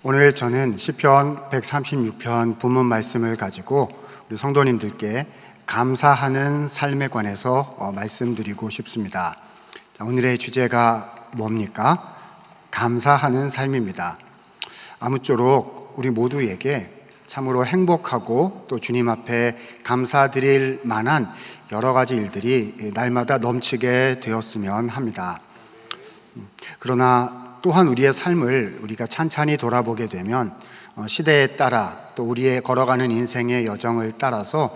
오늘 저는 시편 136편 본문 말씀을 가지고 우리 성도님들께 감사하는 삶에 관해서 말씀드리고 싶습니다. 자, 오늘의 주제가 뭡니까? 감사하는 삶입니다. 아무쪼록 우리 모두에게 참으로 행복하고 또 주님 앞에 감사드릴 만한 여러 가지 일들이 날마다 넘치게 되었으면 합니다. 그러나 또한 우리의 삶을 우리가 찬찬히 돌아보게 되면 시대에 따라 또 우리의 걸어가는 인생의 여정을 따라서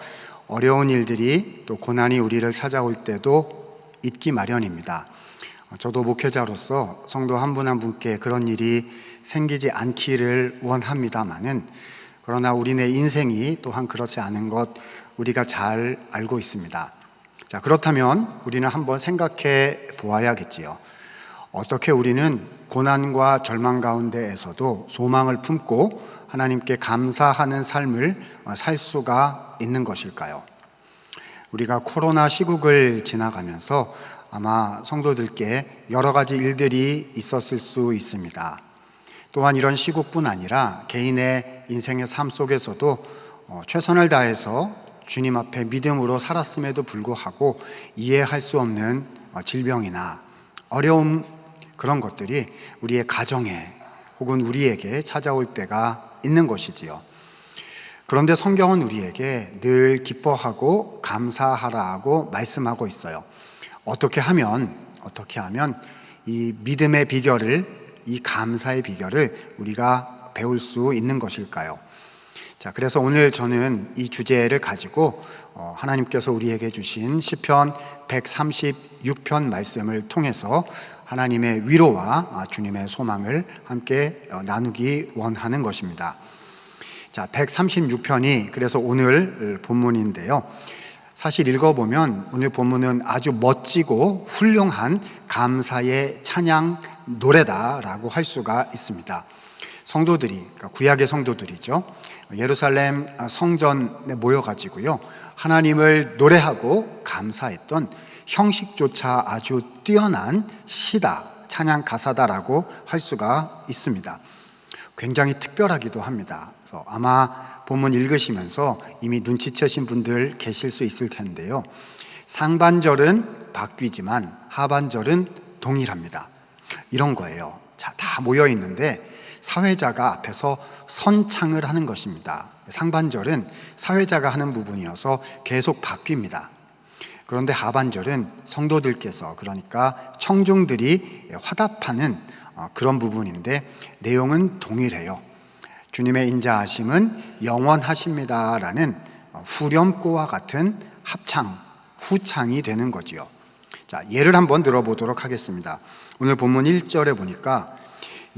어려운 일들이 또 고난이 우리를 찾아올 때도 있기 마련입니다. 저도 목회자로서 성도 한 분 한 분께 그런 일이 생기지 않기를 원합니다마는, 그러나 우리네 인생이 또한 그렇지 않은 것 우리가 잘 알고 있습니다. 자, 그렇다면 우리는 한번 생각해 보아야겠지요. 어떻게 우리는 고난과 절망 가운데에서도 소망을 품고 하나님께 감사하는 삶을 살 수가 있는 것일까요? 우리가 코로나 시국을 지나가면서 아마 성도들께 여러 가지 일들이 있었을 수 있습니다. 또한 이런 시국뿐 아니라 개인의 인생의 삶 속에서도 최선을 다해서 주님 앞에 믿음으로 살았음에도 불구하고 이해할 수 없는 질병이나 어려움, 그런 것들이 우리의 가정에 혹은 우리에게 찾아올 때가 있는 것이지요. 그런데 성경은 우리에게 늘 기뻐하고 감사하라고 말씀하고 있어요. 어떻게 하면 이 믿음의 비결을, 이 감사의 비결을 우리가 배울 수 있는 것일까요? 자, 그래서 오늘 저는 이 주제를 가지고 하나님께서 우리에게 주신 시편 136편 말씀을 통해서 하나님의 위로와 주님의 소망을 함께 나누기 원하는 것입니다. 자, 136편이 그래서 오늘 본문인데요. 사실 읽어보면 오늘 본문은 아주 멋지고 훌륭한 감사의 찬양 노래다라고 할 수가 있습니다. 성도들이, 그러니까 구약의 성도들이죠, 예루살렘 성전에 모여가지고요, 하나님을 노래하고 감사했던 형식조차 아주 뛰어난 시다, 찬양 가사다라고 할 수가 있습니다. 굉장히 특별하기도 합니다. 그래서 아마 본문 읽으시면서 이미 눈치채신 분들 계실 수 있을 텐데요, 상반절은 바뀌지만 하반절은 동일합니다. 이런 거예요. 자, 다 모여 있는데 사회자가 앞에서 선창을 하는 것입니다. 상반절은 사회자가 하는 부분이어서 계속 바뀝니다. 그런데 하반절은 성도들께서, 그러니까 청중들이 화답하는 그런 부분인데 내용은 동일해요. 주님의 인자하심은 영원하십니다라는 후렴구와 같은 합창, 후창이 되는 거지요. 자, 예를 한번 들어보도록 하겠습니다. 오늘 본문 1절에 보니까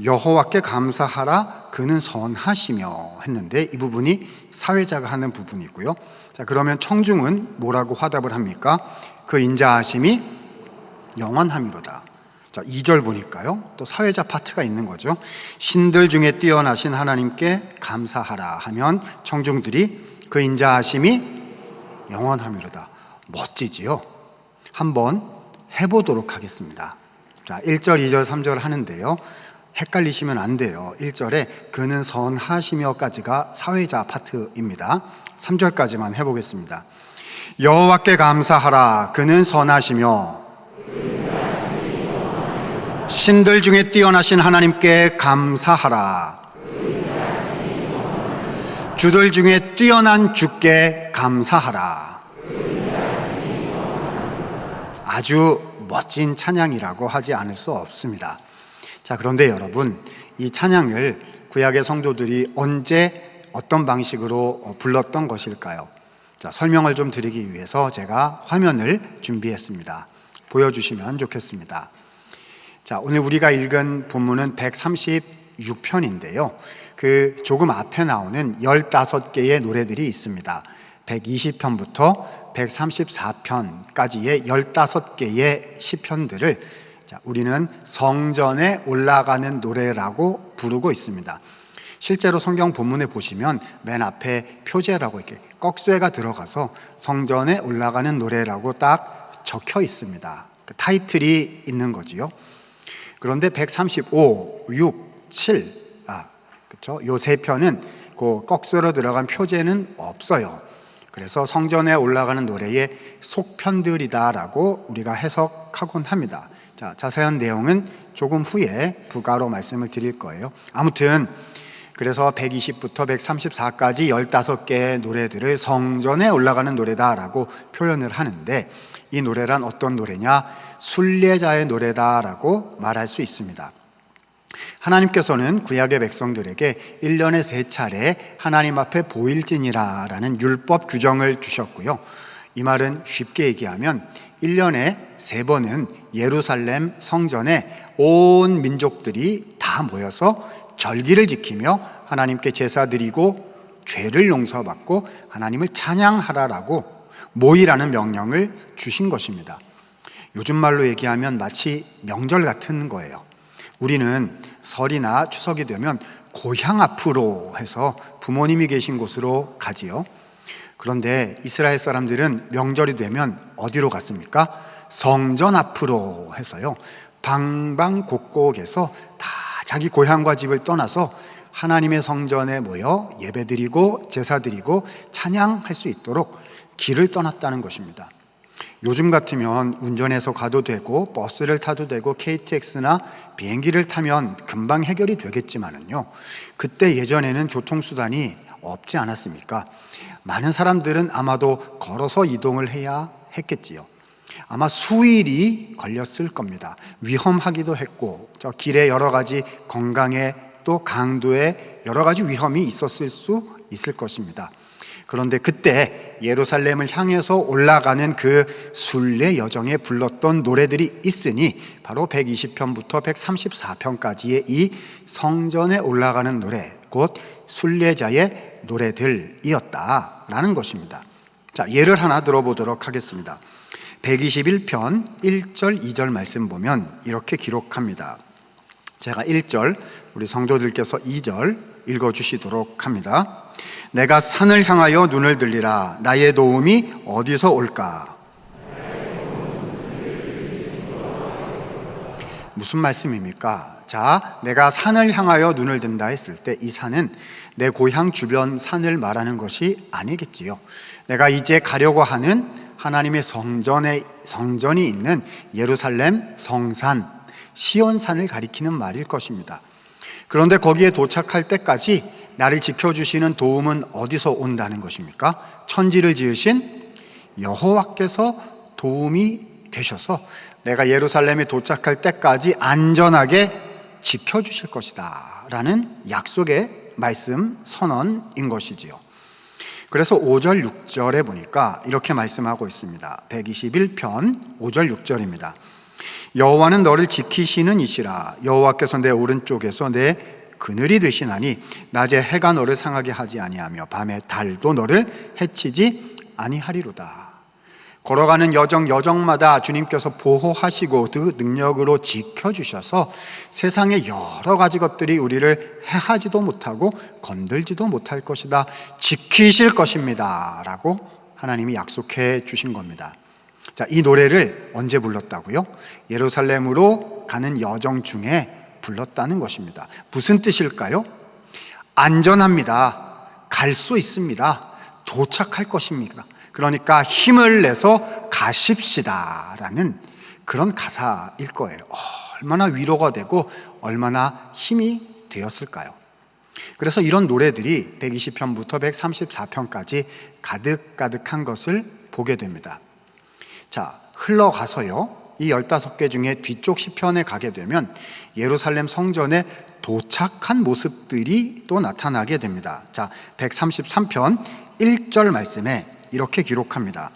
여호와께 감사하라 그는 선하시며 했는데 이 부분이 사회자가 하는 부분이고요. 자, 그러면 청중은 뭐라고 화답을 합니까? 그 인자하심이 영원함이로다. 자, 2절 보니까요, 또 사회자 파트가 있는 거죠. 신들 중에 뛰어나신 하나님께 감사하라 하면 청중들이 그 인자하심이 영원함이로다. 멋지지요? 한번 해보도록 하겠습니다. 자, 1절, 2절, 3절 하는데요, 헷갈리시면 안 돼요. 1절에 그는 선하시며까지가 사회자 파트입니다. 3절까지만 해보겠습니다. 여호와께 감사하라 그는 선하시며 신들 중에 뛰어나신 하나님께 감사하라 주들 중에 뛰어난 주께 감사하라. 아주 멋진 찬양이라고 하지 않을 수 없습니다. 자, 그런데 여러분, 이 찬양을 구약의 성도들이 언제 어떤 방식으로 불렀던 것일까요? 자, 설명을 좀 드리기 위해서 제가 화면을 준비했습니다. 보여주시면 좋겠습니다. 자, 오늘 우리가 읽은 본문은 136편인데요. 그 조금 앞에 나오는 15개의 노래들이 있습니다. 120편부터 134편까지의 15개의 시편들을 우리는 성전에 올라가는 노래라고 부르고 있습니다. 실제로 성경 본문에 보시면 맨 앞에 표제라고 이렇게 꺽쇠가 들어가서 성전에 올라가는 노래라고 딱 적혀 있습니다. 그 타이틀이 있는 거지요. 그런데 135, 6, 7 그렇죠? 요 세 편은 그 꺽쇠로 들어간 표제는 없어요. 그래서 성전에 올라가는 노래의 속편들이다라고 우리가 해석하곤 합니다. 자, 자세한 내용은 조금 후에 부가로 말씀을 드릴 거예요. 아무튼 그래서 120부터 134까지 15개의 노래들을 성전에 올라가는 노래다라고 표현을 하는데, 이 노래란 어떤 노래냐? 순례자의 노래다라고 말할 수 있습니다. 하나님께서는 구약의 백성들에게 1년에 3차례 하나님 앞에 보일지니라라는 율법 규정을 주셨고요. 이 말은 쉽게 얘기하면 1년에 3번은 예루살렘 성전에 온 민족들이 다 모여서 절기를 지키며 하나님께 제사 드리고 죄를 용서받고 하나님을 찬양하라라고 모이라는 명령을 주신 것입니다. 요즘 말로 얘기하면 마치 명절 같은 거예요. 우리는 설이나 추석이 되면 고향 앞으로 해서 부모님이 계신 곳으로 가지요. 그런데 이스라엘 사람들은 명절이 되면 어디로 갔습니까? 성전 앞으로 해서요, 방방곡곡에서 다 자기 고향과 집을 떠나서 하나님의 성전에 모여 예배드리고 제사드리고 찬양할 수 있도록 길을 떠났다는 것입니다. 요즘 같으면 운전해서 가도 되고 버스를 타도 되고 KTX나 비행기를 타면 금방 해결이 되겠지만은요, 그때 예전에는 교통수단이 없지 않았습니까? 많은 사람들은 아마도 걸어서 이동을 해야 했겠지요. 아마 수일이 걸렸을 겁니다. 위험하기도 했고, 저 길에 여러 가지 건강에 또 강도에 여러 가지 위험이 있었을 수 있을 것입니다. 그런데 그때 예루살렘을 향해서 올라가는 그 순례 여정에 불렀던 노래들이 있으니 바로 120편부터 134편까지의 이 성전에 올라가는 노래, 곧 순례자의 노래들이었다라는 것입니다. 자, 예를 하나 들어보도록 하겠습니다. 121편 1절 2절 말씀 보면 이렇게 기록합니다. 제가 1절, 우리 성도들께서 2절 읽어주시도록 합니다. 내가 산을 향하여 눈을 들리라. 나의 도움이 어디서 올까? 무슨 말씀입니까? 자, 내가 산을 향하여 눈을 든다 했을 때 이 산은 내 고향 주변 산을 말하는 것이 아니겠지요. 내가 이제 가려고 하는 하나님의 성전이 있는 예루살렘 성산, 시온산을 가리키는 말일 것입니다. 그런데 거기에 도착할 때까지 나를 지켜주시는 도움은 어디서 온다는 것입니까? 천지를 지으신 여호와께서 도움이 되셔서 내가 예루살렘에 도착할 때까지 안전하게 지켜주실 것이다 라는 약속의 말씀 선언인 것이지요. 그래서 5절 6절에 보니까 이렇게 말씀하고 있습니다. 121편 5절 6절입니다. 여호와는 너를 지키시는 이시라. 여호와께서 내 오른쪽에서 내 그늘이 되시나니 낮에 해가 너를 상하게 하지 아니하며 밤에 달도 너를 해치지 아니하리로다. 걸어가는 여정마다 주님께서 보호하시고 그 능력으로 지켜주셔서 세상의 여러 가지 것들이 우리를 해하지도 못하고 건들지도 못할 것이다, 지키실 것입니다 라고 하나님이 약속해 주신 겁니다. 자, 이 노래를 언제 불렀다고요? 예루살렘으로 가는 여정 중에 불렀다는 것입니다. 무슨 뜻일까요? 안전합니다. 갈 수 있습니다. 도착할 것입니다. 그러니까 힘을 내서 가십시다 라는 그런 가사일 거예요. 얼마나 위로가 되고 얼마나 힘이 되었을까요? 그래서 이런 노래들이 120편부터 134편까지 가득가득한 것을 보게 됩니다. 자, 흘러가서요, 이 15개 중에 뒤쪽 시편에 가게 되면 예루살렘 성전에 도착한 모습들이 또 나타나게 됩니다. 자, 133편 1절 말씀에 이렇게 기록합니다.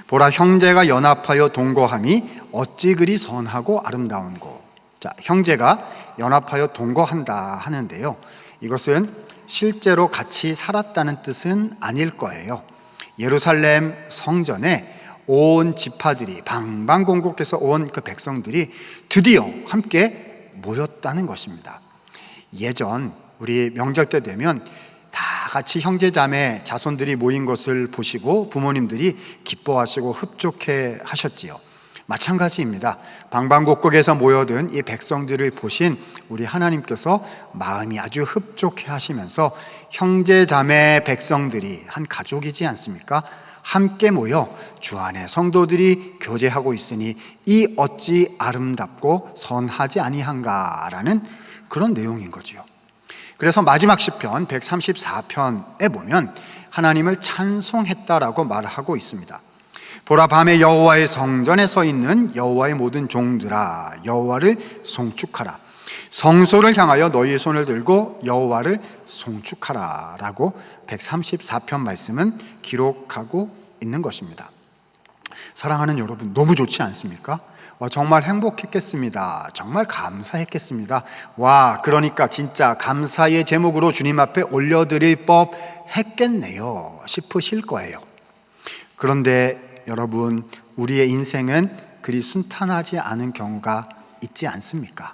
보라, 형제가 연합하여 동거함이 어찌 그리 선하고 아름다운고. 자, 형제가 연합하여 동거한다 하는데요, 이것은 실제로 같이 살았다는 뜻은 아닐 거예요. 예루살렘 성전에 온 지파들이 방방곡곡해서 온 그 백성들이 드디어 함께 모였다는 것입니다. 예전 우리 명절 때 되면 다 같이 형제자매 자손들이 모인 것을 보시고 부모님들이 기뻐하시고 흡족해 하셨지요. 마찬가지입니다. 방방곡곡에서 모여든 이 백성들을 보신 우리 하나님께서 마음이 아주 흡족해 하시면서 형제 자매 백성들이 한 가족이지 않습니까? 함께 모여 주 안에 성도들이 교제하고 있으니 이 어찌 아름답고 선하지 아니한가라는 그런 내용인 거지요. 그래서 마지막 시편 134편에 보면 하나님을 찬송했다라고 말하고 있습니다. 보라, 밤에 여호와의 성전에 서 있는 여호와의 모든 종들아, 여호와를 송축하라. 성소를 향하여 너희의 손을 들고 여호와를 송축하라 라고 134편 말씀은 기록하고 있는 것입니다. 사랑하는 여러분, 너무 좋지 않습니까? 정말 행복했겠습니다. 정말 감사했겠습니다. 그러니까 진짜 감사의 제목으로 주님 앞에 올려드릴 법 했겠네요 싶으실 거예요. 그런데 여러분, 우리의 인생은 그리 순탄하지 않은 경우가 있지 않습니까?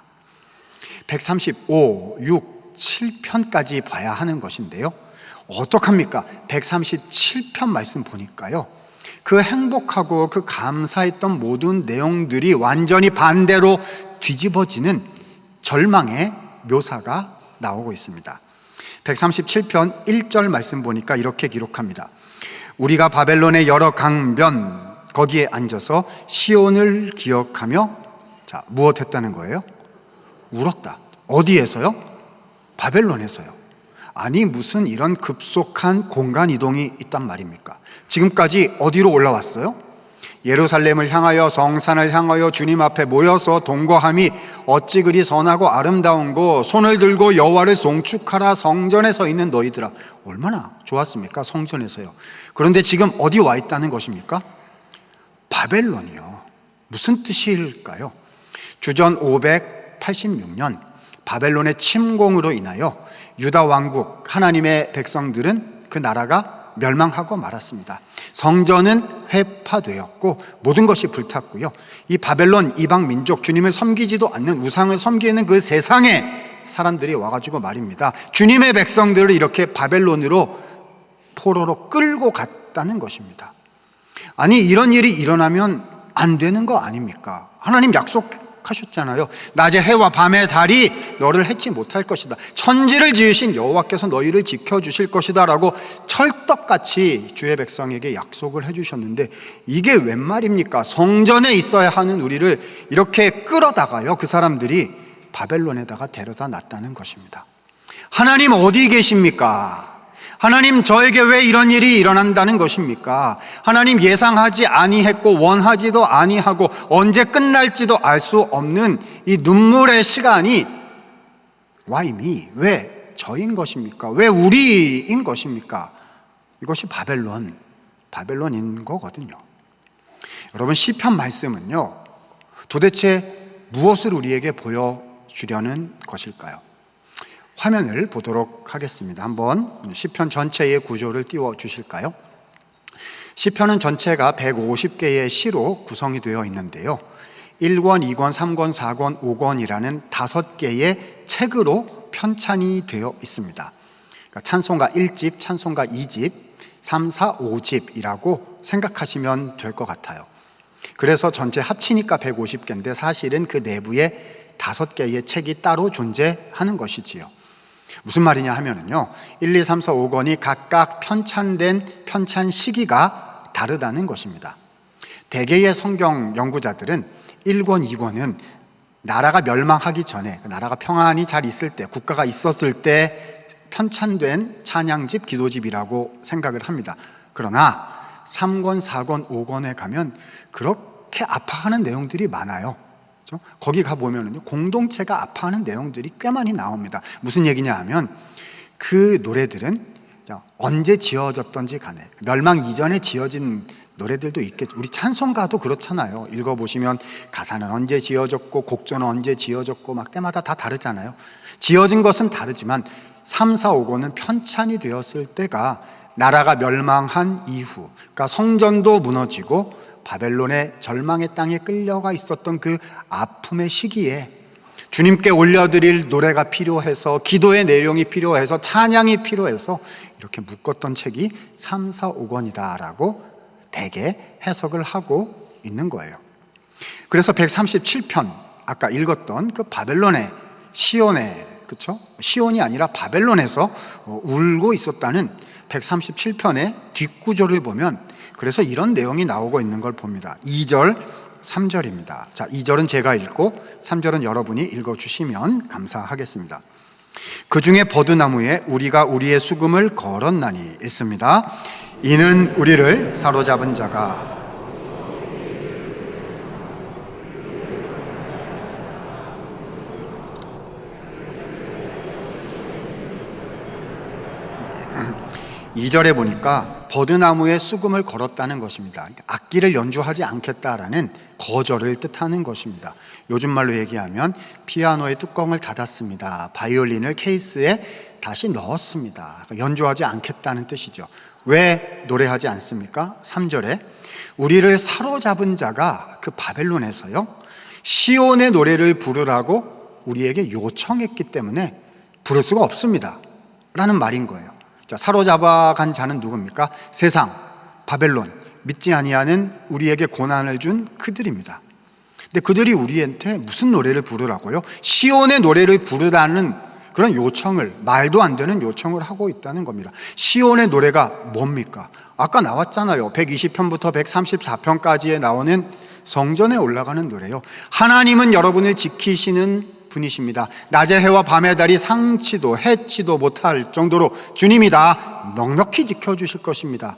135, 6, 7편까지 봐야 하는 것인데요, 어떡합니까? 137편 말씀 보니까요, 그 행복하고 그 감사했던 모든 내용들이 완전히 반대로 뒤집어지는 절망의 묘사가 나오고 있습니다. 137편 1절 말씀 보니까 이렇게 기록합니다. 우리가 바벨론의 여러 강변 거기에 앉아서 시온을 기억하며, 무엇했다는 거예요? 울었다. 어디에서요? 바벨론에서요. 아니, 무슨 이런 급속한 공간 이동이 있단 말입니까? 지금까지 어디로 올라왔어요? 예루살렘을 향하여, 성산을 향하여 주님 앞에 모여서 동거함이 어찌 그리 선하고 아름다운고, 손을 들고 여호와를 송축하라. 성전에 서 있는 너희들아. 얼마나 좋았습니까? 성전에서요. 그런데 지금 어디 와 있다는 것입니까? 바벨론이요. 무슨 뜻일까요? 주전 586년 바벨론의 침공으로 인하여 유다 왕국, 하나님의 백성들은 그 나라가 멸망하고 말았습니다. 성전은 회파되었고 모든 것이 불탔고요, 이 바벨론 이방 민족, 주님을 섬기지도 않는 우상을 섬기는 그 세상에 사람들이 와가지고 말입니다, 주님의 백성들을 이렇게 바벨론으로 포로로 끌고 갔다는 것입니다. 아니, 이런 일이 일어나면 안 되는 거 아닙니까? 하나님 약속하셨잖아요. 낮에 해와 밤의 달이 너를 해치 못할 것이다. 천지를 지으신 여호와께서 너희를 지켜주실 것이다 라고 철떡같이 주의 백성에게 약속을 해주셨는데, 이게 웬 말입니까? 성전에 있어야 하는 우리를 이렇게 끌어다가요, 그 사람들이 바벨론에다가 데려다 놨다는 것입니다. 하나님 어디 계십니까? 하나님, 저에게 왜 이런 일이 일어난다는 것입니까? 하나님, 예상하지 아니했고 원하지도 아니하고 언제 끝날지도 알 수 없는 이 눈물의 시간이 Why me? 왜 저인 것입니까? 왜 우리인 것입니까? 이것이 바벨론인 거거든요. 여러분, 시편 말씀은요, 도대체 무엇을 우리에게 보여주려는 것일까요? 화면을 보도록 하겠습니다. 한번 시편 전체의 구조를 띄워 주실까요? 시편은 전체가 150개의 시로 구성이 되어 있는데요, 1권, 2권, 3권, 4권, 5권이라는 5개의 책으로 편찬이 되어 있습니다. 그러니까 찬송가 1집, 찬송가 2집, 3, 4, 5집이라고 생각하시면 될 것 같아요. 그래서 전체 합치니까 150개인데 사실은 그 내부에 5개의 책이 따로 존재하는 것이지요. 무슨 말이냐 하면은요, 1, 2, 3, 4, 5권이 각각 편찬된 편찬 시기가 다르다는 것입니다. 대개의 성경 연구자들은 1권, 2권은 나라가 멸망하기 전에, 나라가 평안히 잘 있을 때, 국가가 있었을 때 편찬된 찬양집, 기도집이라고 생각을 합니다. 그러나 3권, 4권, 5권에 가면 그렇게 아파하는 내용들이 많아요. 거기 가보면은요, 공동체가 아파하는 내용들이 꽤 많이 나옵니다. 무슨 얘기냐 하면, 그 노래들은 언제 지어졌던지 간에 멸망 이전에 지어진 노래들도 있겠죠. 우리 찬송가도 그렇잖아요. 읽어보시면 가사는 언제 지어졌고 곡조는 언제 지어졌고 막 때마다 다 다르잖아요. 지어진 것은 다르지만 3, 4, 5권은 편찬이 되었을 때가 나라가 멸망한 이후, 그러니까 성전도 무너지고 바벨론의 절망의 땅에 끌려가 있었던 그 아픔의 시기에 주님께 올려드릴 노래가 필요해서, 기도의 내용이 필요해서, 찬양이 필요해서 이렇게 묶었던 책이 3, 4, 5권이다 라고 대개 해석을 하고 있는 거예요. 그래서 137편 아까 읽었던 그 바벨론의 시온에, 그렇죠? 시온이 아니라 바벨론에서 울고 있었다는 137편의 뒷구조를 보면 그래서 이런 내용이 나오고 있는 걸 봅니다. 2절, 3절입니다. 자, 2절은 제가 읽고 3절은 여러분이 읽어주시면 감사하겠습니다. 그 중에 버드나무에 우리가 우리의 수금을 걸었나니 읽습니다. 이는 우리를 사로잡은 자가 이 절에 보니까 버드나무에 수금을 걸었다는 것입니다. 악기를 연주하지 않겠다라는 거절을 뜻하는 것입니다. 요즘 말로 얘기하면 피아노의 뚜껑을 닫았습니다. 바이올린을 케이스에 다시 넣었습니다. 연주하지 않겠다는 뜻이죠. 왜 노래하지 않습니까? 3절에 우리를 사로잡은 자가 그 바벨론에서요 시온의 노래를 부르라고 우리에게 요청했기 때문에 부를 수가 없습니다 라는 말인 거예요. 자, 사로잡아간 자는 누굽니까? 세상, 바벨론, 믿지 아니하는 우리에게 고난을 준 그들입니다. 근데 그들이 우리한테 무슨 노래를 부르라고요? 시온의 노래를 부르라는 그런 요청을, 말도 안 되는 요청을 하고 있다는 겁니다. 시온의 노래가 뭡니까? 아까 나왔잖아요. 120편부터 134편까지에 나오는 성전에 올라가는 노래요. 하나님은 여러분을 지키시는 분이십니다. 낮의 해와 밤의 달이 상치도 해치도 못할 정도로 주님이 다 넉넉히 지켜주실 것입니다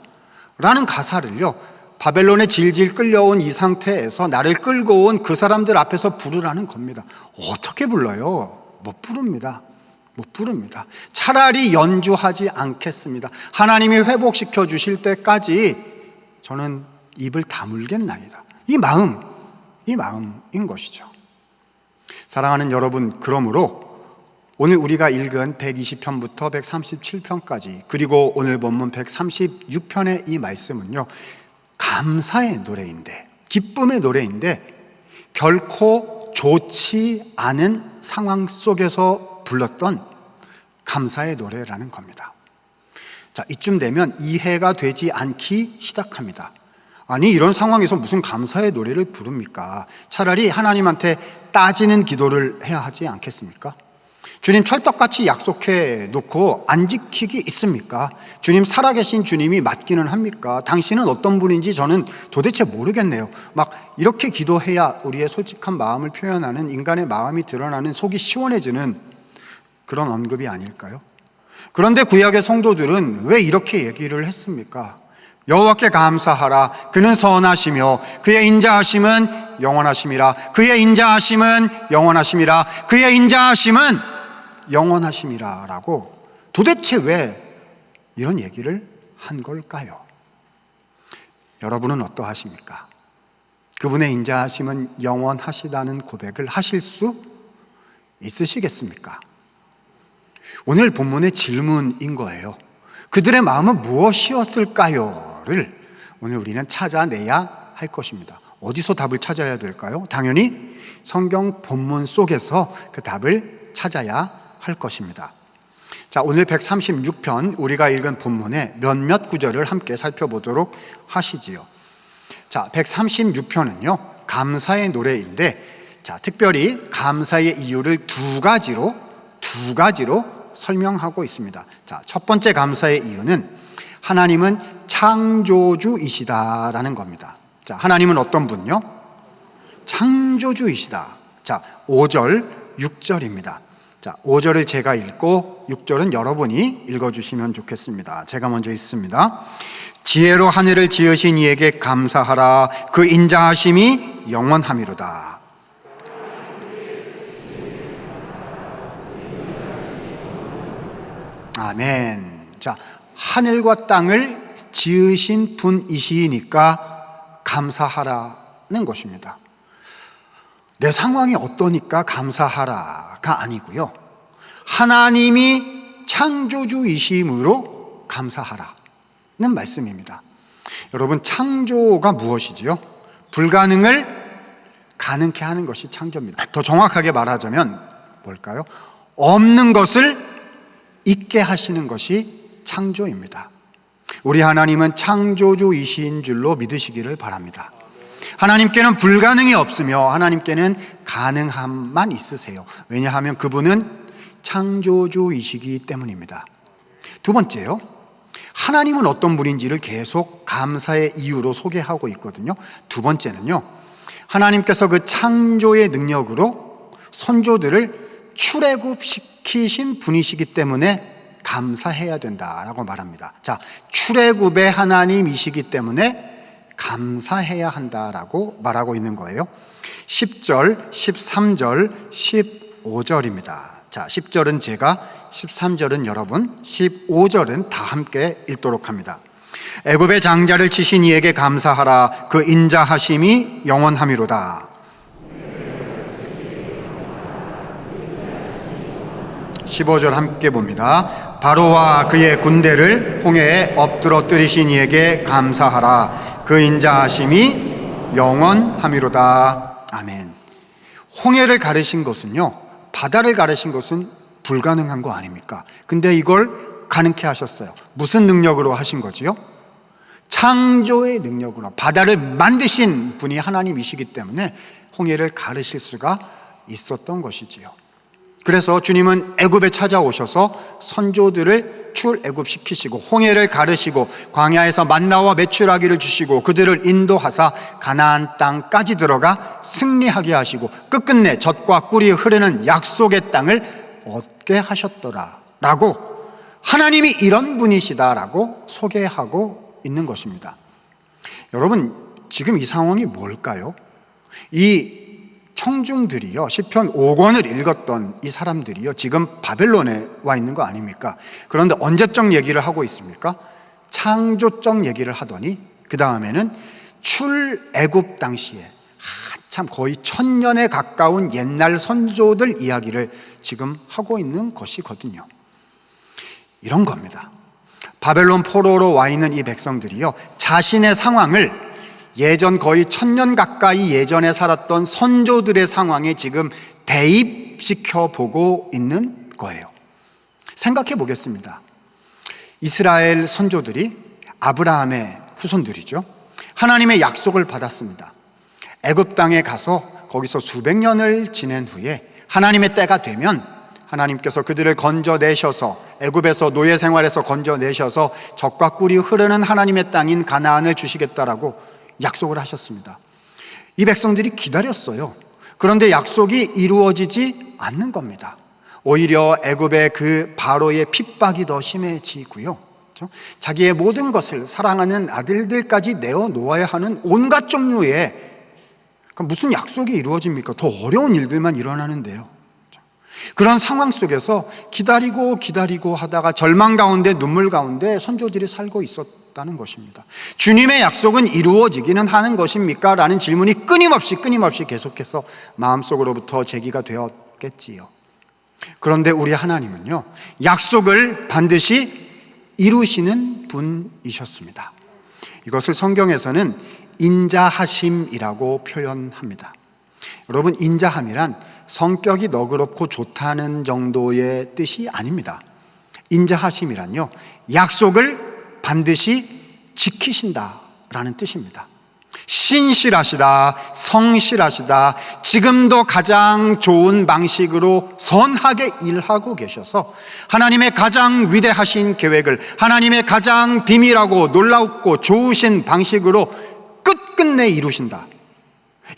라는 가사를요 바벨론에 질질 끌려온 이 상태에서 나를 끌고 온 그 사람들 앞에서 부르라는 겁니다. 어떻게 불러요? 못 부릅니다. 못 부릅니다. 차라리 연주하지 않겠습니다. 하나님이 회복시켜 주실 때까지 저는 입을 다물겠나이다. 이 마음인 것이죠. 사랑하는 여러분, 그러므로 오늘 우리가 읽은 120편부터 137편까지 그리고 오늘 본문 136편의 이 말씀은요 감사의 노래인데, 기쁨의 노래인데 결코 좋지 않은 상황 속에서 불렀던 감사의 노래라는 겁니다. 자, 이쯤 되면 이해가 되지 않기 시작합니다. 아니, 이런 상황에서 무슨 감사의 노래를 부릅니까? 차라리 하나님한테 따지는 기도를 해야 하지 않겠습니까? 주님 철떡같이 약속해 놓고 안 지키기 있습니까? 주님 살아계신 주님이 맞기는 합니까? 당신은 어떤 분인지 저는 도대체 모르겠네요. 막 이렇게 기도해야 우리의 솔직한 마음을 표현하는 인간의 마음이 드러나는 속이 시원해지는 그런 언급이 아닐까요? 그런데 구약의 성도들은 왜 이렇게 얘기를 했습니까? 여호와께 감사하라. 그는 선하시며 그의 인자하심은 영원하심이라. 그의 인자하심은 영원하심이라. 그의 인자하심은 영원하심이라 라고 도대체 왜 이런 얘기를 한 걸까요? 여러분은 어떠하십니까? 그분의 인자하심은 영원하시다는 고백을 하실 수 있으시겠습니까? 오늘 본문의 질문인 거예요. 그들의 마음은 무엇이었을까요? 를 오늘 우리는 찾아내야 할 것입니다. 어디서 답을 찾아야 될까요? 당연히 성경 본문 속에서 그 답을 찾아야 할 것입니다. 자, 오늘 136편 우리가 읽은 본문의 몇몇 구절을 함께 살펴보도록 하시지요. 자, 136편은요 감사의 노래인데, 자, 특별히 감사의 이유를 두 가지로 설명하고 있습니다. 자, 첫 번째 감사의 이유는 하나님은 창조주이시다라는 겁니다. 자, 하나님은 어떤 분요? 창조주이시다. 자, 5절, 6절입니다. 자, 5절을 제가 읽고 6절은 여러분이 읽어주시면 좋겠습니다. 제가 먼저 읽습니다. 지혜로 하늘을 지으신 이에게 감사하라. 그 인자하심이 영원함이로다. 아멘. 자, 하늘과 땅을 지으신 분이시니까 감사하라는 것입니다. 내 상황이 어떠니까 감사하라가 아니고요, 하나님이 창조주이심으로 감사하라는 말씀입니다. 여러분, 창조가 무엇이지요? 불가능을 가능케 하는 것이 창조입니다. 더 정확하게 말하자면 뭘까요? 없는 것을 있게 하시는 것이 창조입니다. 우리 하나님은 창조주이신 줄로 믿으시기를 바랍니다. 하나님께는 불가능이 없으며 하나님께는 가능함만 있으세요. 왜냐하면 그분은 창조주이시기 때문입니다. 두 번째요, 하나님은 어떤 분인지를 계속 감사의 이유로 소개하고 있거든요. 두 번째는요, 하나님께서 그 창조의 능력으로 선조들을 출애굽시키신 분이시기 때문에 감사해야 된다라고 말합니다. 자, 출애굽의 하나님이시기 때문에 감사해야 한다라고 말하고 있는 거예요. 10절, 13절, 15절입니다. 자, 10절은 제가, 13절은 여러분, 15절은 다 함께 읽도록 합니다. 애굽의 장자를 치신 이에게 감사하라. 그 인자하심이 영원하미로다. 15절 함께 봅니다. 바로와 그의 군대를 홍해에 엎드러뜨리신 이에게 감사하라. 그 인자하심이 영원하미로다. 아멘. 홍해를 가르신 것은요, 바다를 가르신 것은 불가능한 거 아닙니까? 근데 이걸 가능케 하셨어요. 무슨 능력으로 하신 거지요? 창조의 능력으로. 바다를 만드신 분이 하나님이시기 때문에 홍해를 가르실 수가 있었던 것이지요. 그래서 주님은 애굽에 찾아오셔서 선조들을 출애굽시키시고 홍해를 가르시고 광야에서 만나와 메추라기를 주시고 그들을 인도하사 가나안 땅까지 들어가 승리하게 하시고 끝끝내 젖과 꿀이 흐르는 약속의 땅을 얻게 하셨더라 라고, 하나님이 이런 분이시다라고 소개하고 있는 것입니다. 여러분, 지금 이 상황이 뭘까요? 이 청중들이요, 시편 5권을 읽었던 이 사람들이요, 지금 바벨론에 와 있는 거 아닙니까? 그런데 언제적 얘기를 하고 있습니까? 창조적 얘기를 하더니 그 다음에는 출애굽 당시에 한참 거의 1000년에 가까운 옛날 선조들 이야기를 지금 하고 있는 것이거든요. 이런 겁니다. 바벨론 포로로 와 있는 이 백성들이요, 자신의 상황을 예전 거의 1000년 가까이 예전에 살았던 선조들의 상황에 지금 대입시켜 보고 있는 거예요. 생각해 보겠습니다. 이스라엘 선조들이 아브라함의 후손들이죠. 하나님의 약속을 받았습니다. 애굽 땅에 가서 거기서 수백 년을 지낸 후에 하나님의 때가 되면 하나님께서 그들을 건져내셔서 애굽에서 노예 생활에서 건져내셔서 젖과 꿀이 흐르는 하나님의 땅인 가나안을 주시겠다라고 약속을 하셨습니다. 이 백성들이 기다렸어요. 그런데 약속이 이루어지지 않는 겁니다. 오히려 애굽의 그 바로의 핍박이 더 심해지고요, 그렇죠? 자기의 모든 것을, 사랑하는 아들들까지 내어놓아야 하는 온갖 종류의, 무슨 약속이 이루어집니까? 더 어려운 일들만 일어나는데요. 그런 상황 속에서 기다리고 하다가 절망 가운데, 눈물 가운데 선조들이 살고 있었다는 것입니다. 주님의 약속은 이루어지기는 하는 것입니까? 라는 질문이 끊임없이 계속해서 마음속으로부터 제기가 되었겠지요. 그런데 우리 하나님은요, 약속을 반드시 이루시는 분이셨습니다. 이것을 성경에서는 인자하심이라고 표현합니다. 여러분, 인자함이란 성격이 너그럽고 좋다는 정도의 뜻이 아닙니다. 인자하심이란요, 약속을 반드시 지키신다라는 뜻입니다. 신실하시다, 성실하시다, 지금도 가장 좋은 방식으로 선하게 일하고 계셔서 하나님의 가장 위대하신 계획을 하나님의 가장 비밀하고 놀랍고 좋으신 방식으로 끝끝내 이루신다.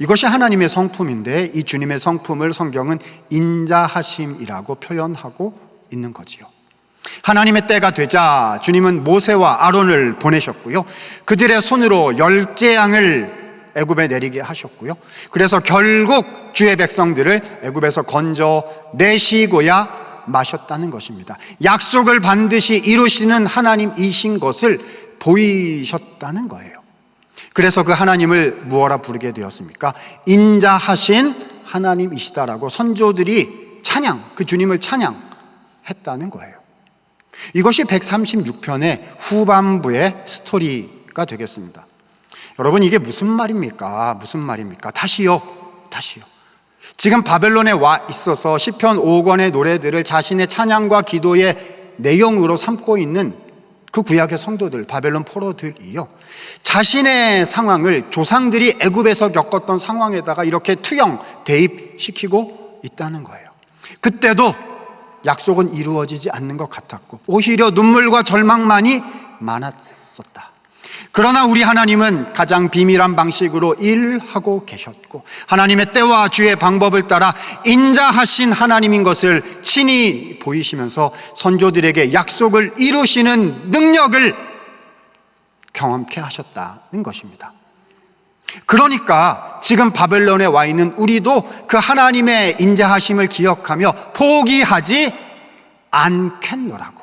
이것이 하나님의 성품인데, 이 주님의 성품을 성경은 인자하심이라고 표현하고 있는 거지요. 하나님의 때가 되자 주님은 모세와 아론을 보내셨고요, 그들의 손으로 열재앙을 애굽에 내리게 하셨고요, 그래서 결국 주의 백성들을 애굽에서 건져내시고야 마셨다는 것입니다. 약속을 반드시 이루시는 하나님이신 것을 보이셨다는 거예요. 그래서 그 하나님을 무엇라 부르게 되었습니까? 인자하신 하나님이시다라고 선조들이 그 주님을 찬양했다는 거예요. 이것이 136편의 후반부의 스토리가 되겠습니다. 여러분, 이게 무슨 말입니까? 다시요. 지금 바벨론에 와 있어서 시편 5권의 노래들을 자신의 찬양과 기도의 내용으로 삼고 있는 그 구약의 성도들, 바벨론 포로들이요, 자신의 상황을 조상들이 애굽에서 겪었던 상황에다가 이렇게 투영, 대입시키고 있다는 거예요. 그때도 약속은 이루어지지 않는 것 같았고 오히려 눈물과 절망만이 많았었다. 그러나 우리 하나님은 가장 비밀한 방식으로 일하고 계셨고 하나님의 때와 주의 방법을 따라 인자하신 하나님인 것을 친히 보이시면서 선조들에게 약속을 이루시는 능력을 경험케 하셨다는 것입니다. 그러니까 지금 바벨론에 와 있는 우리도 그 하나님의 인자하심을 기억하며 포기하지 않겠노라고.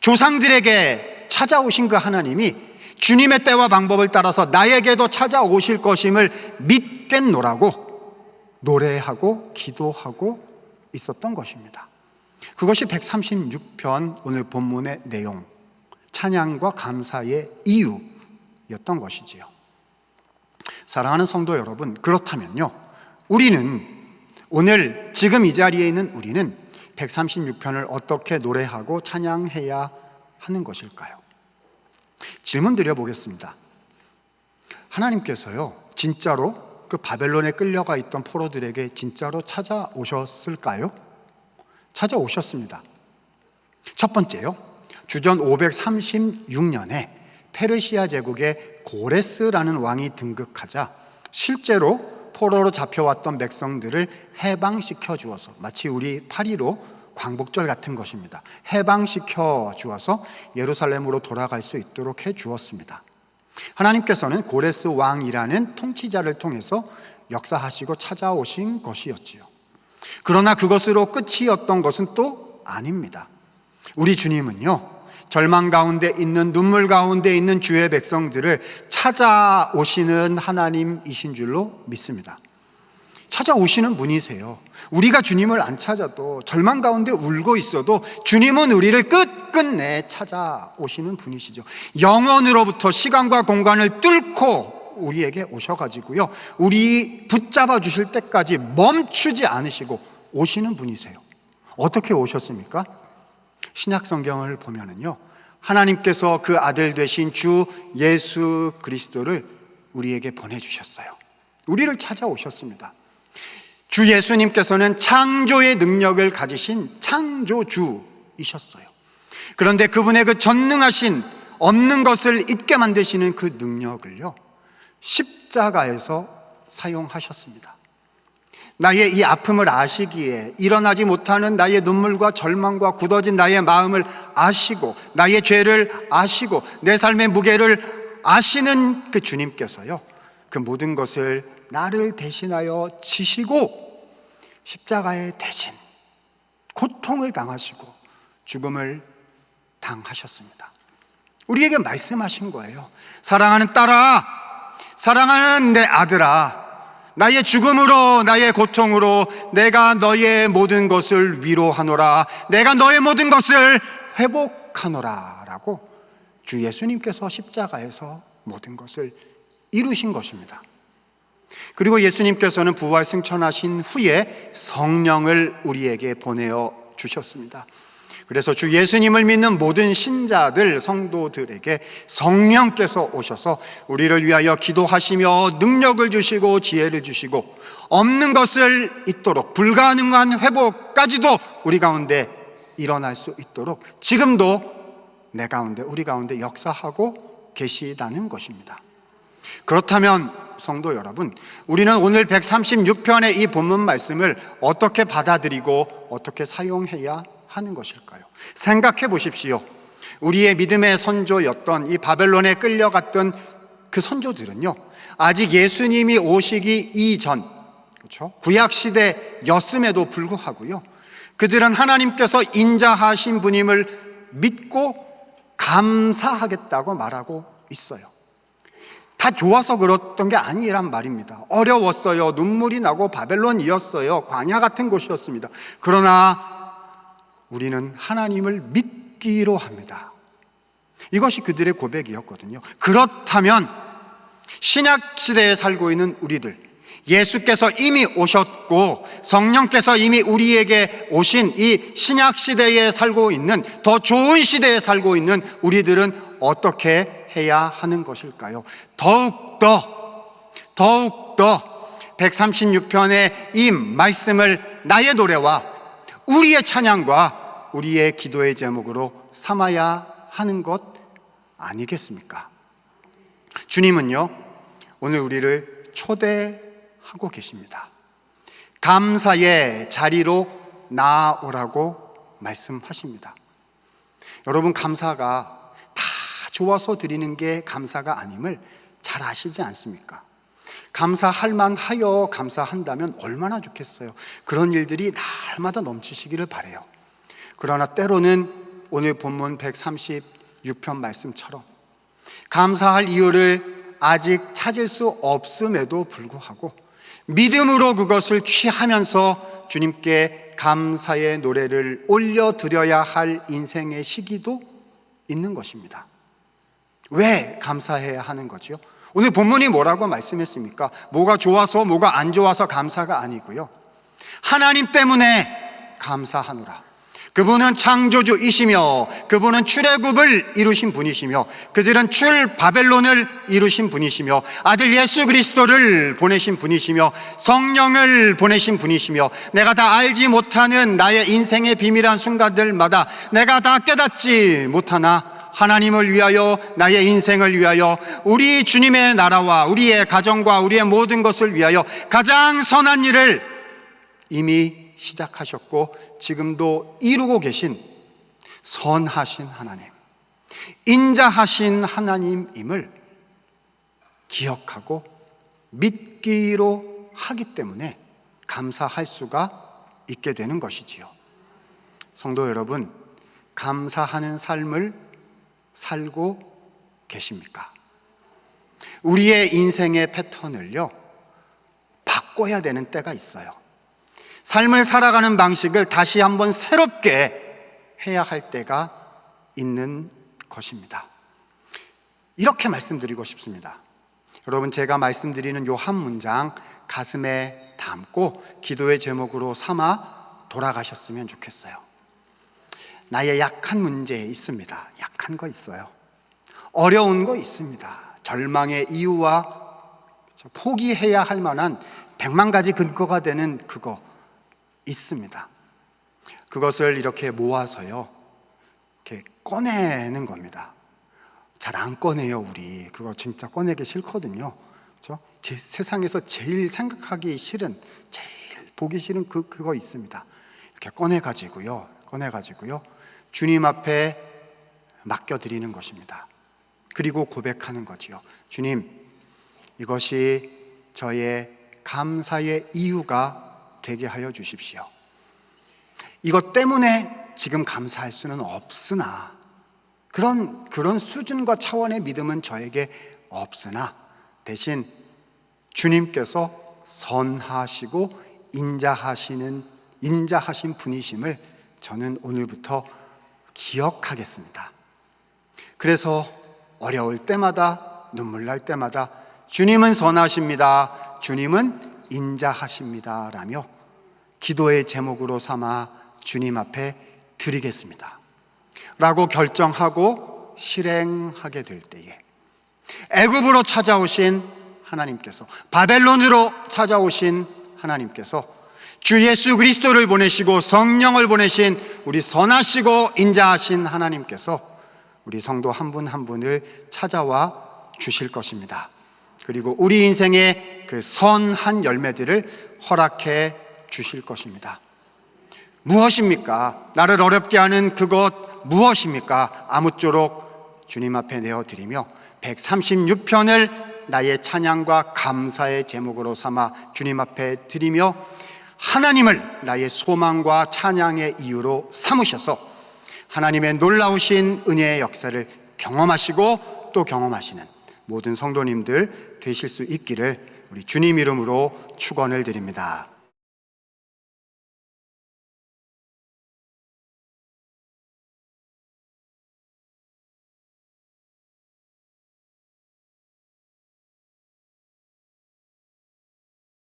조상들에게 찾아오신 그 하나님이 주님의 때와 방법을 따라서 나에게도 찾아오실 것임을 믿겠노라고 노래하고 기도하고 있었던 것입니다. 그것이 136편 오늘 본문의 내용, 찬양과 감사의 이유였던 것이지요. 사랑하는 성도 여러분, 그렇다면요, 우리는 오늘 지금 이 자리에 있는 우리는 136편을 어떻게 노래하고 찬양해야 하는 것일까요? 질문 드려보겠습니다. 하나님께서요, 진짜로 그 바벨론에 끌려가 있던 포로들에게 진짜로 찾아오셨을까요? 찾아오셨습니다. 첫 번째요, 주전 536년에 페르시아 제국의 고레스라는 왕이 등극하자 실제로 포로로 잡혀왔던 백성들을 해방시켜 주어서, 마치 우리 8.15 광복절 같은 것입니다. 해방시켜 주어서 예루살렘으로 돌아갈 수 있도록 해 주었습니다. 하나님께서는 고레스 왕이라는 통치자를 통해서 역사하시고 찾아오신 것이었지요. 그러나 그것으로 끝이었던 것은 또 아닙니다. 우리 주님은요, 절망 가운데 있는, 눈물 가운데 있는 주의 백성들을 찾아오시는 하나님이신 줄로 믿습니다. 찾아오시는 분이세요. 우리가 주님을 안 찾아도, 절망 가운데 울고 있어도 주님은 우리를 끝끝내 찾아오시는 분이시죠. 영원으로부터 시간과 공간을 뚫고 우리에게 오셔가지고요, 우리 붙잡아 주실 때까지 멈추지 않으시고 오시는 분이세요. 어떻게 오셨습니까? 신약 성경을 보면은요, 하나님께서 그 아들 되신 주 예수 그리스도를 우리에게 보내주셨어요. 우리를 찾아오셨습니다. 주 예수님께서는 창조의 능력을 가지신 창조주이셨어요. 그런데 그분의 그 전능하신, 없는 것을 있게 만드시는 그 능력을요, 십자가에서 사용하셨습니다. 나의 이 아픔을 아시기에, 일어나지 못하는 나의 눈물과 절망과 굳어진 나의 마음을 아시고, 나의 죄를 아시고, 내 삶의 무게를 아시는 그 주님께서요, 그 모든 것을 나를 대신하여 지시고 십자가에 대신 고통을 당하시고 죽음을 당하셨습니다. 우리에게 말씀하신 거예요. 사랑하는 딸아, 사랑하는 내 아들아, 나의 죽음으로, 나의 고통으로 내가 너의 모든 것을 위로하노라, 내가 너의 모든 것을 회복하노라 라고 주 예수님께서 십자가에서 모든 것을 이루신 것입니다. 그리고 예수님께서는 부활 승천하신 후에 성령을 우리에게 보내어 주셨습니다. 그래서 주 예수님을 믿는 모든 신자들, 성도들에게 성령께서 오셔서 우리를 위하여 기도하시며 능력을 주시고 지혜를 주시고 없는 것을 있도록, 불가능한 회복까지도 우리 가운데 일어날 수 있도록 지금도 내 가운데, 우리 가운데 역사하고 계시다는 것입니다. 그렇다면 성도 여러분, 우리는 오늘 136편의 이 본문 말씀을 어떻게 받아들이고 어떻게 사용해야 하는 것일까요? 생각해 보십시오. 우리의 믿음의 선조였던, 이 바벨론에 끌려갔던 그 선조들은요, 아직 예수님이 오시기 이전, 그렇죠? 구약 시대였음에도 불구하고요, 그들은 하나님께서 인자하신 분임을 믿고 감사하겠다고 말하고 있어요. 다 좋아서 그랬던 게 아니란 말입니다. 어려웠어요. 눈물이 나고 바벨론이었어요. 광야 같은 곳이었습니다. 그러나 우리는 하나님을 믿기로 합니다. 이것이 그들의 고백이었거든요. 그렇다면 신약 시대에 살고 있는 우리들, 예수께서 이미 오셨고 성령께서 이미 우리에게 오신 이 신약 시대에 살고 있는, 더 좋은 시대에 살고 있는 우리들은 어떻게 해야 하는 것일까요? 더욱더 136편의 이 말씀을 나의 노래와 우리의 찬양과 우리의 기도의 제목으로 삼아야 하는 것 아니겠습니까? 주님은요, 오늘 우리를 초대하고 계십니다. 감사의 자리로 나아오라고 말씀하십니다. 여러분, 감사가 다 좋아서 드리는 게 감사가 아님을 잘 아시지 않습니까? 감사할 만하여 감사한다면 얼마나 좋겠어요. 그런 일들이 날마다 넘치시기를 바라요. 그러나 때로는 오늘 본문 136편 말씀처럼 감사할 이유를 아직 찾을 수 없음에도 불구하고 믿음으로 그것을 취하면서 주님께 감사의 노래를 올려드려야 할 인생의 시기도 있는 것입니다. 왜 감사해야 하는 거지요? 오늘 본문이 뭐라고 말씀했습니까? 뭐가 좋아서 뭐가 안 좋아서 감사가 아니고요, 하나님 때문에 감사하노라. 그분은 창조주이시며 그분은 출애굽을 이루신 분이시며 그들은 출 바벨론을 이루신 분이시며 아들 예수 그리스도를 보내신 분이시며 성령을 보내신 분이시며 내가 다 알지 못하는 나의 인생의 비밀한 순간들마다 내가 다 깨닫지 못하나 하나님을 위하여, 나의 인생을 위하여, 우리 주님의 나라와 우리의 가정과 우리의 모든 것을 위하여 가장 선한 일을 이미 시작하셨고 지금도 이루고 계신 선하신 하나님, 인자하신 하나님임을 기억하고 믿기로 하기 때문에 감사할 수가 있게 되는 것이지요. 성도 여러분, 감사하는 삶을 살고 계십니까? 우리의 인생의 패턴을요, 바꿔야 되는 때가 있어요. 삶을 살아가는 방식을 다시 한번 새롭게 해야 할 때가 있는 것입니다. 이렇게 말씀드리고 싶습니다. 여러분, 제가 말씀드리는 요 한 문장 가슴에 담고 기도의 제목으로 삼아 돌아가셨으면 좋겠어요. 나의 약한 문제 있습니다. 약한 거 있어요. 어려운 거 있습니다. 절망의 이유와 포기해야 할 만한 100만 가지 근거가 되는 그거 있습니다. 그것을 이렇게 모아서요, 이렇게 꺼내는 겁니다. 잘 안 꺼내요, 우리. 그거 진짜 꺼내기 싫거든요. 그렇죠? 세상에서 제일 생각하기 싫은, 제일 보기 싫은 그거 있습니다. 이렇게 꺼내가지고요, 주님 앞에 맡겨드리는 것입니다. 그리고 고백하는 거지요. 주님, 이것이 저의 감사의 이유가 되게 하여 주십시오. 이것 때문에 지금 감사할 수는 없으나, 그런 수준과 차원의 믿음은 저에게 없으나 대신 주님께서 선하시고 인자하신 분이심을 저는 오늘부터 기억하겠습니다. 그래서 어려울 때마다, 눈물 날 때마다 주님은 선하십니다, 주님은 인자하십니다 라며 기도의 제목으로 삼아 주님 앞에 드리겠습니다 라고 결정하고 실행하게 될 때에 애굽으로 찾아오신 하나님께서, 바벨론으로 찾아오신 하나님께서 주 예수 그리스도를 보내시고 성령을 보내신 우리 선하시고 인자하신 하나님께서 우리 성도 한 분 한 분을 찾아와 주실 것입니다. 그리고 우리 인생의 그 선한 열매들을 허락해 주실 것입니다. 무엇입니까? 나를 어렵게 하는 그것 무엇입니까? 아무쪼록 주님 앞에 내어드리며 136편을 나의 찬양과 감사의 제목으로 삼아 주님 앞에 드리며 하나님을 나의 소망과 찬양의 이유로 삼으셔서 하나님의 놀라우신 은혜의 역사를 경험하시고 또 경험하시는 모든 성도님들 되실 수 있기를 우리 주님 이름으로 축원을 드립니다.